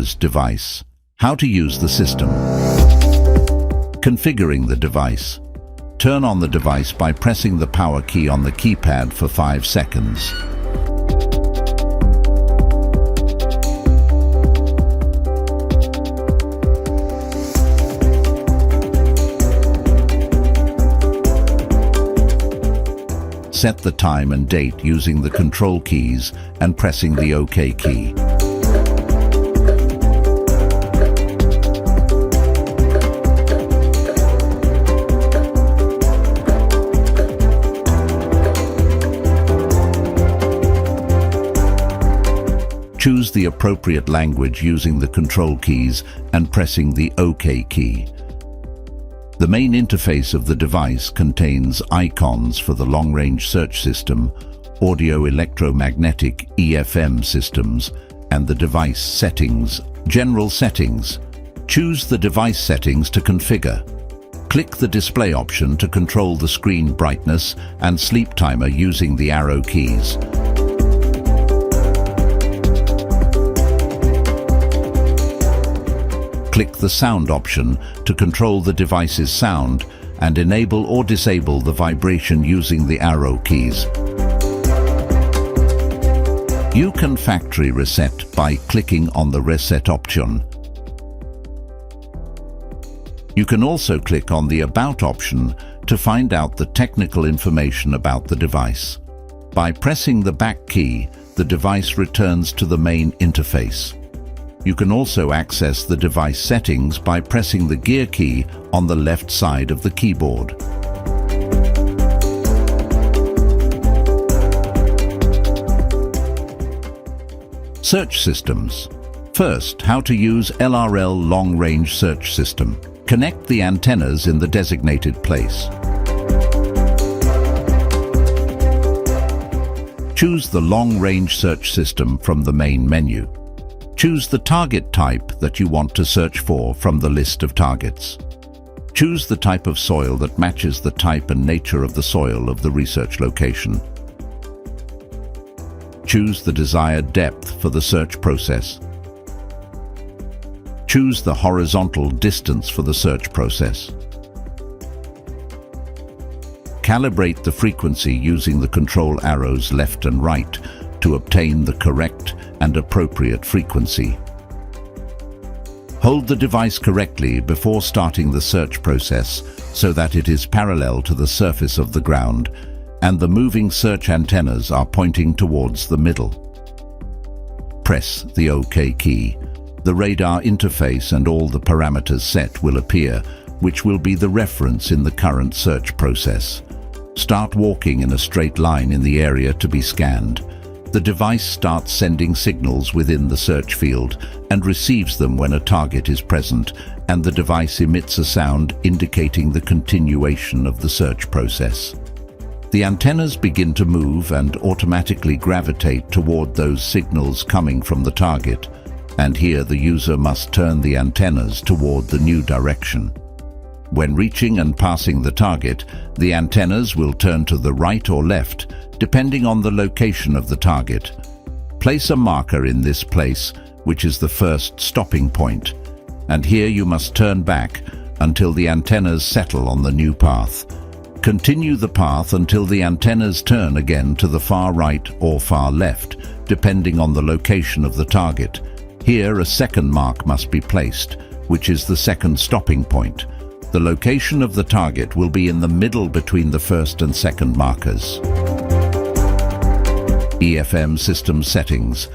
ARES device. How to use the system. Configuring the device. Turn on the device by pressing the power key on the keypad for 5 seconds. Set the time and date using the control keys and pressing the OK key. Choose the appropriate language using the control keys and pressing the OK key. The main interface of the device contains icons for the long-range search system, audio electromagnetic EFM systems, and the device settings. General settings. Choose the device settings to configure. Click the display option to control the screen brightness and sleep timer using the arrow keys. Click the sound option to control the device's sound and enable or disable the vibration using the arrow keys. You can factory reset by clicking on the reset option. You can also click on the About option to find out the technical information about the device. By pressing the back key, the device returns to the main interface. You can also access the device settings by pressing the gear key on the left side of the keyboard. Search systems. First, how to use LRL long-range search system. Connect the antennas in the designated place. Choose the long-range search system from the main menu. Choose the target type that you want to search for from the list of targets. Choose the type of soil that matches the type and nature of the soil of the research location. Choose the desired depth for the search process. Choose the horizontal distance for the search process. Calibrate the frequency using the control arrows left and right to obtain the correct and appropriate frequency. Hold the device correctly before starting the search process so that it is parallel to the surface of the ground and the moving search antennas are pointing towards the middle. Press the OK key. The radar interface and all the parameters set will appear, which will be the reference in the current search process. Start walking in a straight line in the area to be scanned. The device starts sending signals within the search field and receives them when a target is present, and the device emits a sound indicating the continuation of the search process. The antennas begin to move and automatically gravitate toward those signals coming from the target, and here the user must turn the antennas toward the new direction. When reaching and passing the target, the antennas will turn to the right or left, depending on the location of the target. Place a marker in this place, which is the first stopping point, and here you must turn back until the antennas settle on the new path. Continue the path until the antennas turn again to the far right or far left, depending on the location of the target. Here a second mark must be placed, which is the second stopping point. The location of the target will be in the middle between the first and second markers. EFM system settings.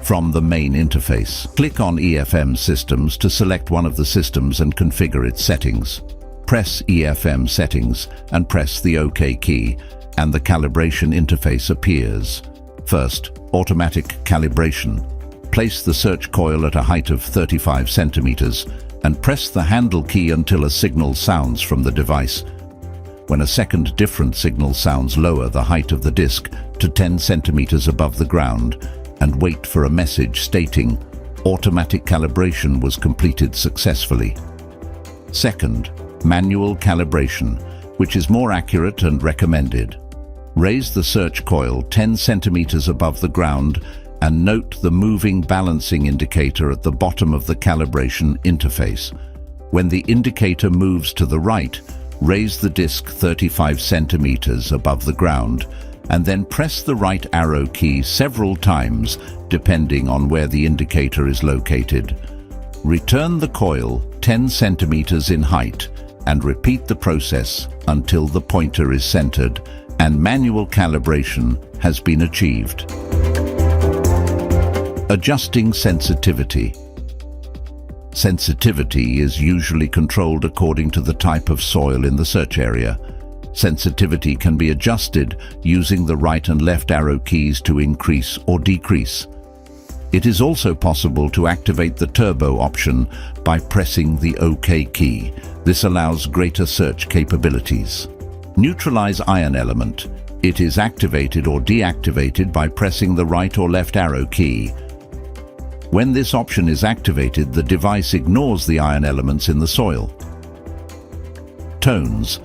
From the main interface, click on EFM systems to select one of the systems and configure its settings. Press EFM settings and press the OK key, and the calibration interface appears. First, automatic calibration. Place the search coil at a height of 35 centimeters and press the handle key until a signal sounds from the device. When a second different signal sounds, lower the height of the disc to 10 centimeters above the ground and wait for a message stating automatic calibration was completed successfully. Second, manual calibration, which is more accurate and recommended. Raise the search coil 10 centimeters above the ground and note the moving balancing indicator at the bottom of the calibration interface. When the indicator moves to the right, raise the disc 35 centimeters above the ground and then press the right arrow key several times depending on where the indicator is located. Return the coil 10 centimeters in height and repeat the process until the pointer is centered and manual calibration has been achieved. Adjusting sensitivity. Sensitivity is usually controlled according to the type of soil in the search area. Sensitivity can be adjusted using the right and left arrow keys to increase or decrease. It is also possible to activate the turbo option by pressing the OK key. This allows greater search capabilities. Neutralize ion element. It is activated or deactivated by pressing the right or left arrow key. When this option is activated, the device ignores the ion elements in the soil. Tones.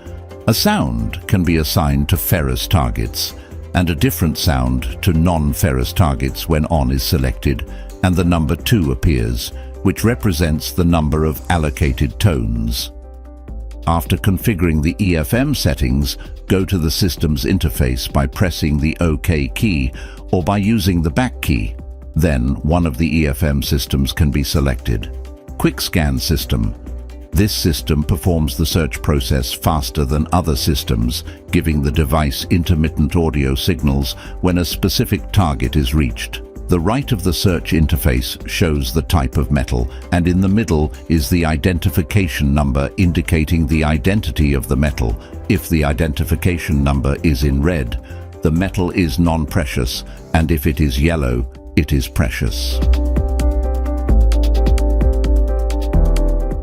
A sound can be assigned to ferrous targets and a different sound to non-ferrous targets when on is selected and the number 2 appears, which represents the number of allocated tones. After configuring the EFM settings, go to the system's interface by pressing the OK key or by using the back key. Then one of the EFM systems can be selected. Quick Scan System. This system performs the search process faster than other systems, giving the device intermittent audio signals when a specific target is reached. The right of the search interface shows the type of metal, and in the middle is the identification number indicating the identity of the metal. If the identification number is in red, the metal is non-precious, and if it is yellow, it is precious.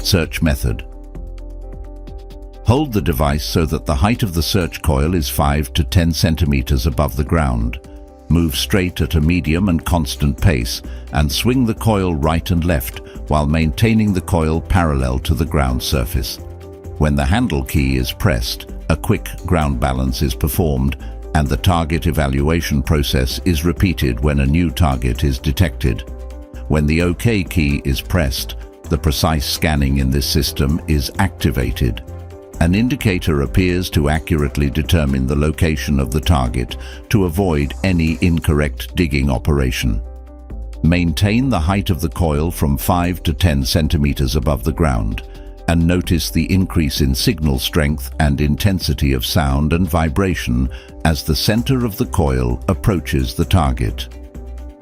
Search method. Hold the device so that the height of the search coil is 5 to 10 centimeters above the ground. Move straight at a medium and constant pace and swing the coil right and left while maintaining the coil parallel to the ground surface. When the handle key is pressed, a quick ground balance is performed and the target evaluation process is repeated when a new target is detected. When the OK key is pressed, the precise scanning in this system is activated. An indicator appears to accurately determine the location of the target to avoid any incorrect digging operation. Maintain the height of the coil from 5 to 10 centimeters above the ground and notice the increase in signal strength and intensity of sound and vibration as the center of the coil approaches the target.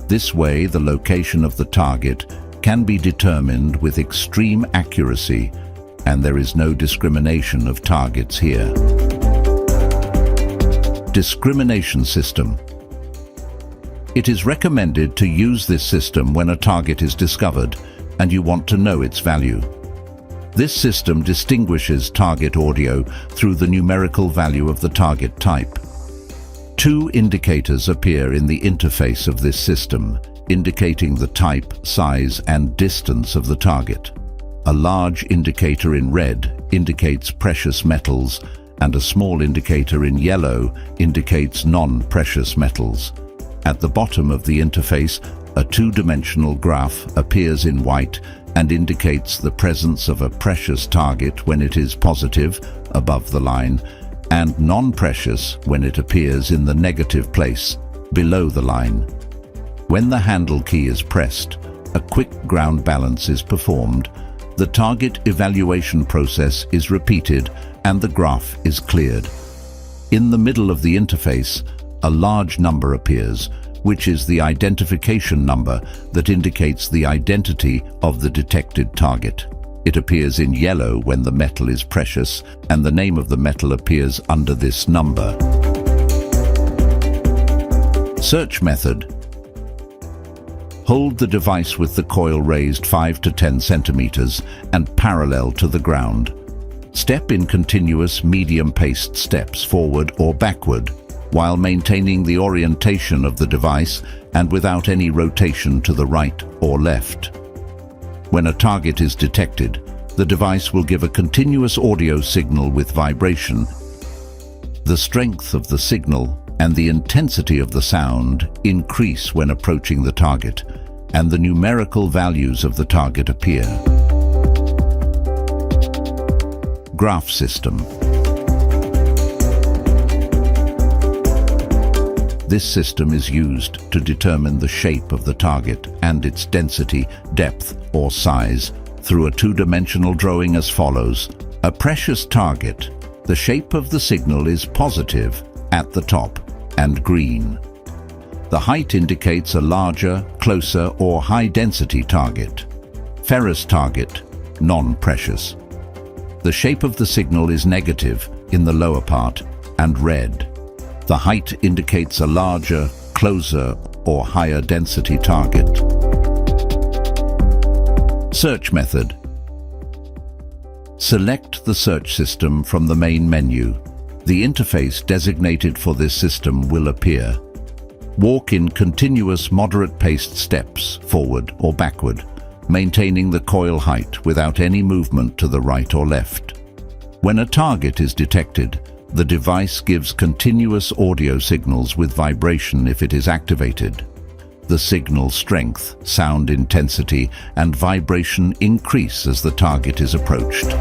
This way, the location of the target can be determined with extreme accuracy, and there is no discrimination of targets here. Discrimination System. It is recommended to use this system when a target is discovered and you want to know its value. This system distinguishes target audio through the numerical value of the target type. 2 indicators appear in the interface of this system, indicating the type, size, and distance of the target. A large indicator in red indicates precious metals, and a small indicator in yellow indicates non-precious metals. At the bottom of the interface, a 2-dimensional graph appears in white and indicates the presence of a precious target when it is positive, above the line, and non-precious when it appears in the negative place, below the line. When the handle key is pressed, a quick ground balance is performed, the target evaluation process is repeated, and the graph is cleared. In the middle of the interface, a large number appears, which is the identification number that indicates the identity of the detected target. It appears in yellow when the metal is precious, and the name of the metal appears under this number. Search method. Hold the device with the coil raised 5 to 10 centimeters and parallel to the ground. Step in continuous medium-paced steps forward or backward, while maintaining the orientation of the device and without any rotation to the right or left. When a target is detected, the device will give a continuous audio signal with vibration. The strength of the signal and the intensity of the sound increase when approaching the target, and the numerical values of the target appear. Graph system. This system is used to determine the shape of the target and its density, depth, or size through a two-dimensional drawing as follows. A precious target. The shape of the signal is positive at the top and green. The height indicates a larger, closer, or high-density target. Ferrous target, non-precious. The shape of the signal is negative in the lower part and red. The height indicates a larger, closer, or higher density target. Search method. Select the search system from the main menu. The interface designated for this system will appear. Walk in continuous moderate-paced steps, forward or backward, maintaining the coil height without any movement to the right or left. When a target is detected, the device gives continuous audio signals with vibration if it is activated. The signal strength, sound intensity, and vibration increase as the target is approached.